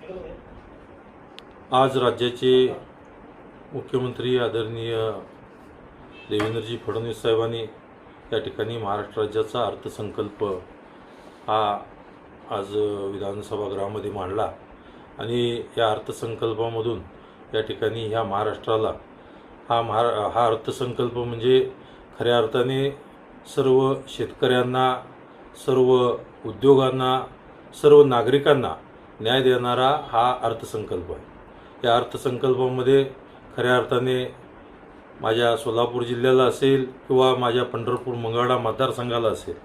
आज राज्याचे मुख्यमंत्री आदरणीय देवेंद्रजी फडणवीस साहेबांनी या ठिकाणी महाराष्ट्र राज्याचा अर्थसंकल्प हा आज विधानसभा गृहामध्ये मांडला आणि या अर्थसंकल्पामधून या ठिकाणी ह्या महाराष्ट्राला हा अर्थसंकल्प म्हणजे खऱ्या अर्थाने सर्व शेतकऱ्यांना, सर्व उद्योगांना, सर्व नागरिकांना न्याय देणारा हा अर्थसंकल्प आहे। या अर्थसंकल्पामध्ये खऱ्या अर्थाने माझ्या सोलापूर जिल्ह्याला असेल किंवा माझ्या पंढरपूर मंगळवेढा मतदारसंघाला असेल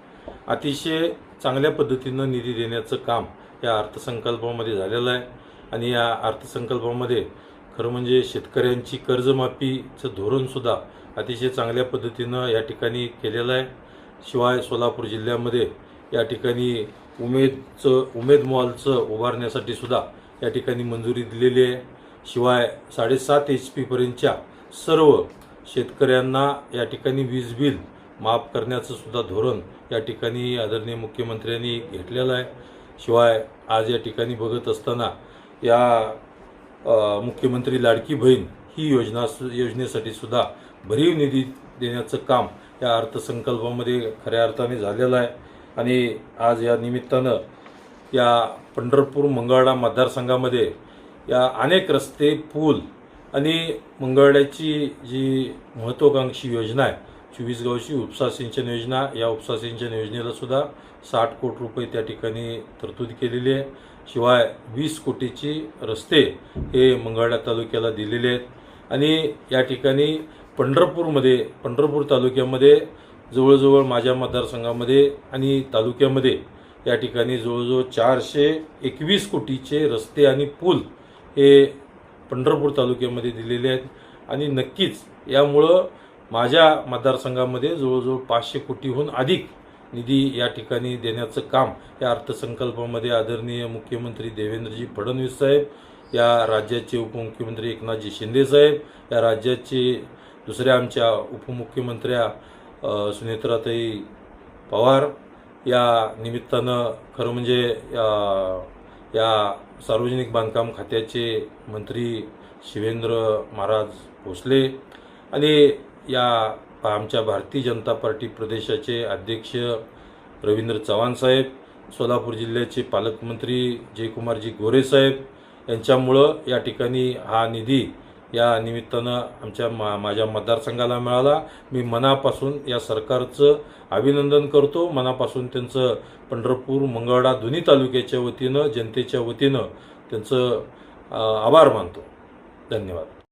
अतिशय चांगल्या पद्धतीनं निधी देण्याचं काम या अर्थसंकल्पामध्ये झालेलं आहे। आणि या अर्थसंकल्पामध्ये खरं म्हणजे शेतकऱ्यांची कर्जमाफीचं धोरणसुद्धा अतिशय चांगल्या पद्धतीनं या ठिकाणी केलेलं आहे। शिवाय सोलापूर जिल्ह्यामध्ये या ठिकाणी उमेद मॉलचं उभारण्यासाठी सुद्धा या ठिकाणी मंजुरी दिलेली आहे। शिवाय 7.5 HP पर्यंतच्या सर्व शेतकऱ्यांना या ठिकाणी वीज बिल माफ करण्याचं सुद्धा धोरण या ठिकाणी आदरणीय मुख्यमंत्र्यांनी घेतलेलं आहे। शिवाय आज या ठिकाणी बघत असताना या मुख्यमंत्री लाडकी बहीण ही योजनेसाठी सुद्धा भरीव निधी देण्याचं काम या अर्थसंकल्पामध्ये खऱ्या अर्थाने झालेलं आहे। आणि आज या निमित्तानं या पंढरपूर मंगळवेढा मतदारसंघामध्ये या अनेक रस्ते, पूल आणि मंगळवेढ्याची जी महत्त्वाकांक्षी योजना आहे 24 गावची उपसा सिंचन योजना, या उपसा सिंचन योजनेला सुद्धा 60 कोटी रुपये त्या ठिकाणी तरतूद केलेली आहे। शिवाय 20 कोटीची रस्ते हे मंगळवेढा तालुक्याला दिलेले आहेत। आणि या ठिकाणी पंढरपूर तालुक्यामध्ये जवळजवळ माझ्या मतदारसंघामध्ये आणि तालुक्यामध्ये या ठिकाणी जवळजवळ 421 कोटीचे रस्ते आणि पूल हे पंढरपूर तालुक्यामध्ये दिलेले आहेत। आणि नक्कीच यामुळं माझ्या मतदारसंघामध्ये जवळजवळ 500 कोटीहून अधिक निधी या ठिकाणी देण्याचं काम या अर्थसंकल्पामध्ये आदरणीय मुख्यमंत्री देवेंद्रजी फडणवीस साहेब, या राज्याचे उपमुख्यमंत्री एकनाथजी शिंदे साहेब, या राज्याचे दुसऱ्या आमच्या उपमुख्यमंत्र्या सुनेत्राताई पवार या निमित्तानं खरं म्हणजे या सार्वजनिक बांधकाम खात्याचे मंत्री शिवेंद्र महाराज भोसले आणि या आमच्या भारतीय जनता पार्टी प्रदेशाचे अध्यक्ष रवींद्र चव्हाण साहेब, सोलापूर जिल्ह्याचे पालकमंत्री जयकुमारजी गोरे साहेब यांच्यामुळं या ठिकाणी हा निधी या निमित्तानं माझ्या मतदारसंघाला मिळाला। मी मनापासून या सरकारचं अभिनंदन करतो, मनापासून त्यांचं पंढरपूर मंगळवेढा दोन्ही तालुक्याच्या वतीनं, जनतेच्या वतीनं त्यांचं आभार मानतो। धन्यवाद।